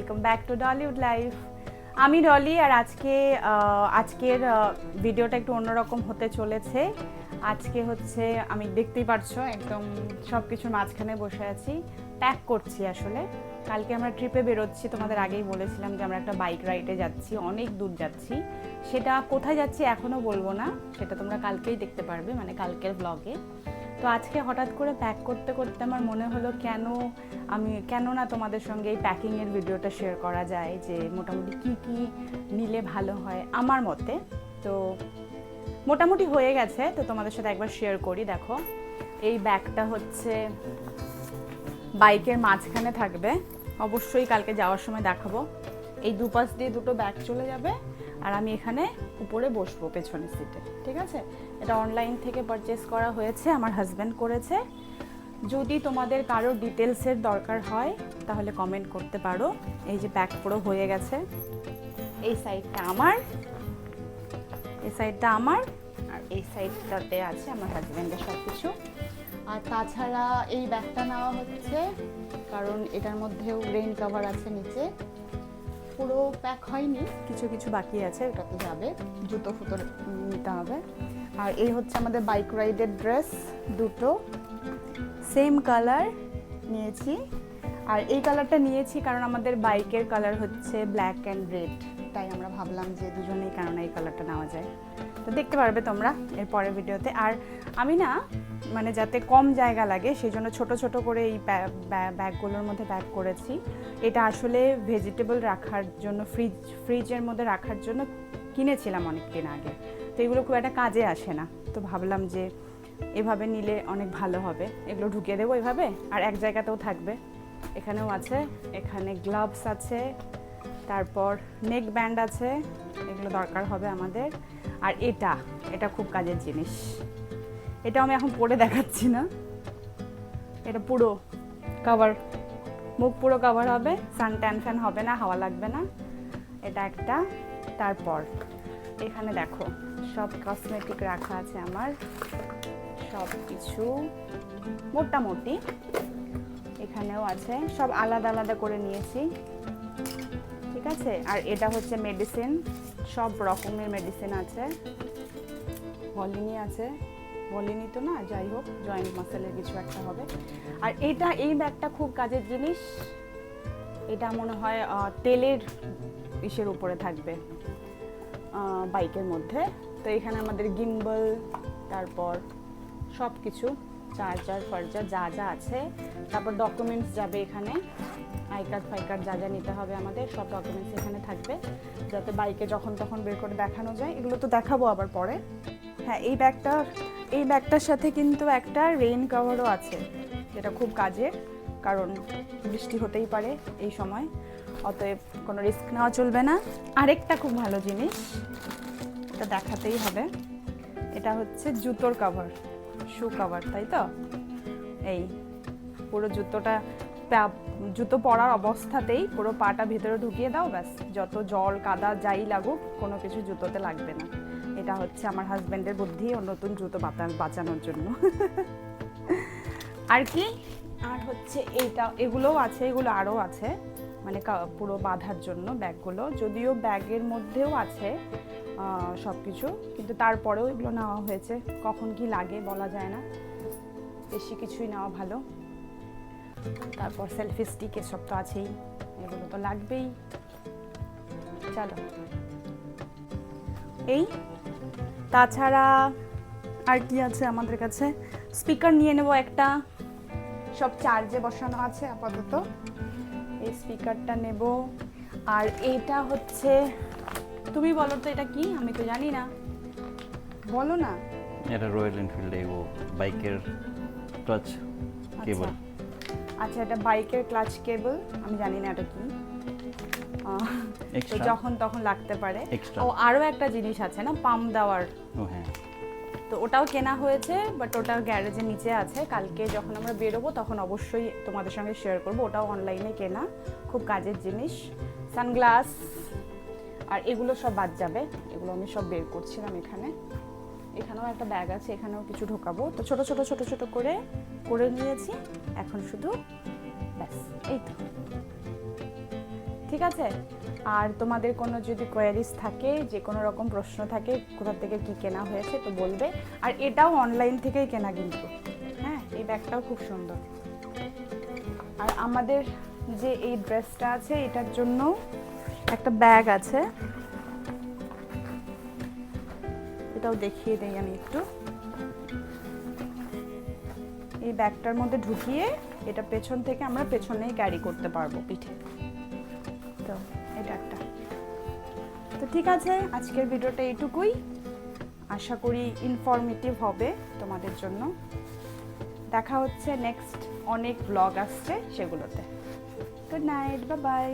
Welcome back to Dollywood life. আমি ডলি, আর আজকের ভিডিওটা একটু অন্যরকম হতে চলেছে। আজকে হচ্ছে আমি দেখতেই পারছো একদম সব কিছুর মাঝখানে বসে আছি, প্যাক করছি। আসলে কালকে আমরা ট্রিপে বেরোচ্ছি, তোমাদের আগেই বলেছিলাম যে আমরা একটা বাইক রাইডে যাচ্ছি, অনেক দূর যাচ্ছি। সেটা কোথায় যাচ্ছি এখনও বলবো না, সেটা তোমরা কালকেই দেখতে পারবে, মানে কালকের ব্লগে। তো আজকে হঠাৎ করে প্যাক করতে করতে আমার মনে হলো কেন না তোমাদের সঙ্গে এই প্যাকিংয়ের ভিডিওটা শেয়ার করা যায়, যে মোটামুটি কি কি নিলে ভালো হয় আমার মতে। তো মোটামুটি হয়ে গেছে, তো তোমাদের সাথে একবার শেয়ার করি। দেখো, এই ব্যাগটা হচ্ছে বাইকের মাঝখানে থাকবে, অবশ্যই কালকে যাওয়ার সময় দেখাবো। এই দুপাশ দিয়ে দুটো ব্যাগ চলে যাবে, আর আমি এখানে উপরে বসবো পেছনের সিটে, ঠিক আছে? এটা অনলাইন থেকে পারচেস করা হয়েছে, আমার হাজব্যান্ড করেছে। যদি তোমাদের কারো ডিটেলসের দরকার হয় তাহলে কমেন্ট করতে পারো। এই যে প্যাক পুরো হয়ে গেছে, এই সাইডটা আমার, এই সাইডটা আমার, আর এই সাইডটাতে আছে আমার হাজব্যান্ডের সব কিছু। আর তাছাড়া এই ব্যাগটা নেওয়া হচ্ছে কারণ এটার মধ্যেও রেইন কভার আছে নিচে, পুরো প্যাক হয়নি, কিছু কিছু বাকি আছে, ওটাতে যাবে, জুতো ফুতো নিতে হবে। আর এই হচ্ছে আমাদের বাইক রাইডের ড্রেস, দুটো সেম কালার নিয়েছি। আর এই কালারটা নিয়েছি কারণ আমাদের বাইকের কালার হচ্ছে ব্ল্যাক অ্যান্ড রেড, তাই আমরা ভাবলাম যে দুজনেই কারণ এই কালারটা নেওয়া যায়। তো দেখতে পারবে তোমরা এর পরের ভিডিওতে। আর আমি না, মানে যাতে কম জায়গা লাগে সেই জন্য ছোটো ছোটো করে এই ব্যাগগুলোর মধ্যে প্যাক করেছি। এটা আসলে ভেজিটেবল রাখার জন্য, ফ্রিজের মধ্যে রাখার জন্য কিনেছিলাম অনেক দিন আগে, তো এগুলো খুব একটা কাজে আসে না। তো ভাবলাম যে এভাবে নিলে অনেক ভালো হবে, এগুলো ঢুকিয়ে দেবো এভাবে, আর এক জায়গাতেও থাকবে। এখানেও আছে, এখানে গ্লাভস আছে, তারপর নেক ব্যান্ড আছে, এগুলো দরকার হবে আমাদের। আর এটা খুব কাজের জিনিস, এটা আমি এখন পরে দেখাচ্ছি না, এটা পুরো কভার, মুখ পুরো কভার হবে, সান ট্যান ফ্যান হবে না, হাওয়া লাগবে না, এটা একটা। তারপর এখানে দেখো সব কসমেটিক রাখা আছে আমার, সব কিছু মোটামুটি এখানেও আছে, সব আলাদা আলাদা করে নিয়েছি, ঠিক আছে? আর এটা হচ্ছে মেডিসিন, সব রকমের মেডিসিন আছে, ভলিনি আছে, ভলিনি তো না, যাই হোক জয়েন্ট মাসেলের কিছু একটা হবে। আর এই ব্যাগটা খুব কাজের জিনিস, এটা মনে হয় তেলের ইসের উপরে থাকবে বাইকের মধ্যে। তো এখানে আমাদের গিম্বল, তারপর সব কিছু, চার্জার ফার্জার যা যা আছে, তারপর ডকুমেন্টস যাবে এখানে, আই কার্ড ফাই কার্ড যা যা নিতে হবে আমাদের, সব ডকুমেন্টস এখানে থাকবে, যাতে বাইকে যখন তখন বের করে দেখানো যায়। এগুলো তো দেখাবো আবার পরে। হ্যাঁ, এই ব্যাগটার সাথে কিন্তু একটা রেইন কভারও আছে, যেটা খুব কাজের, কারণ বৃষ্টি হতেই পারে এই সময়, অতএব কোনো রিস্ক নেওয়া চলবে না। আরেকটা খুব ভালো জিনিস, এটা দেখাতেই হবে, এটা হচ্ছে জুতোর কভার, শু কভার, তাই তো? এই পুরো জুতো পরার অবস্থাতেই পুরো পাটা ভিতরে ঢুকিয়ে দাও, ব্যাস, যত জল কাদা যাই লাগুক কোনো কিছু জুতোতে লাগবে না। এটা হচ্ছে আমার হাজব্যান্ডের বুদ্ধি ও নতুন জুতো বাঁচানোর জন্য। আর কি, আর হচ্ছে এগুলোও আছে, এগুলো আরও আছে, মানে পুরো বাঁধার জন্য ব্যাগগুলো, যদিও ব্যাগের মধ্যেও আছে সব কিছু, কিন্তু তারপরেও এগুলো নেওয়া হয়েছে, কখন কি লাগে বলা যায় না, বেশি কিছুই নেওয়া ভালো। তারপর সেলফি স্টিক এসব তো আছেই, এগুলো তো লাগবেই। চলো, এই তাছাড়া আর কি আছে আমাদের কাছে, স্পিকার নিয়ে নেব একটা, সব চার্জে বসানো আছে আপাতত, এই স্পিকারটা নেব। আর এইটা হচ্ছে, তুমি বলো তো এটা কি, আমি তো জানি না, বলো না। এটা রয়্যাল এনফিল্ড এগো বাইকের ক্লাচ কেবল। আচ্ছা, এটা বাইকের ক্লাচ কেবল, আমি জানি না এটা কি, তো যখন তখন লাগতে পারে। ও আরও একটা জিনিস আছে না, পাম্প দেওয়ার, ও হ্যাঁ, তো ওটাও কেনা হয়েছে, বাট ওটা গ্যারেজের নিচে আছে, কালকে যখন আমরা বেরোবো তখন অবশ্যই তোমাদের সঙ্গে শেয়ার করবো, ওটাও অনলাইনে কেনা, খুব কাজের জিনিস। সানগ্লাস, আর এগুলো সব বাদ যাবে, এগুলো আমি সব বের করছিলাম এখানেও একটা ব্যাগ আছে, এখানেও কিছু ঢোকাবো, তো ছোট ছোট ছোট ছোট করে নিয়েছি, এখন শুধু ব্যাস, এই তো ঠিক আছে। আর তোমাদের কোনো যদি কোয়ারিজ থাকে, যে কোনো রকম প্রশ্ন থাকে কোথা থেকে কি কেনা হয়েছে তো বলবে। আর এটাও অনলাইন থেকেই কেনা কিন্তু, হ্যাঁ এই ব্যাগটাও খুব সুন্দর। আর আমাদের যে এই ড্রেসটা আছে এটার জন্য একটা ব্যাগ আছে, এটাও দেখিয়ে দিই আমি একটু। এই ব্যাগটার মধ্যে ঢুকিয়ে এটা পেছন থেকে আমরা পেছনেই ক্যারি করতে পারবো পিঠে। তো এটা একটা। তো ঠিক আছে, আজকের ভিডিওটা এইটুকুই। আশা করি ইনফরমেটিভ হবে তোমাদের জন্য। দেখা হচ্ছে নেক্সট, অনেক ব্লগ আসছে সেগুলোতে। Good night, bye bye.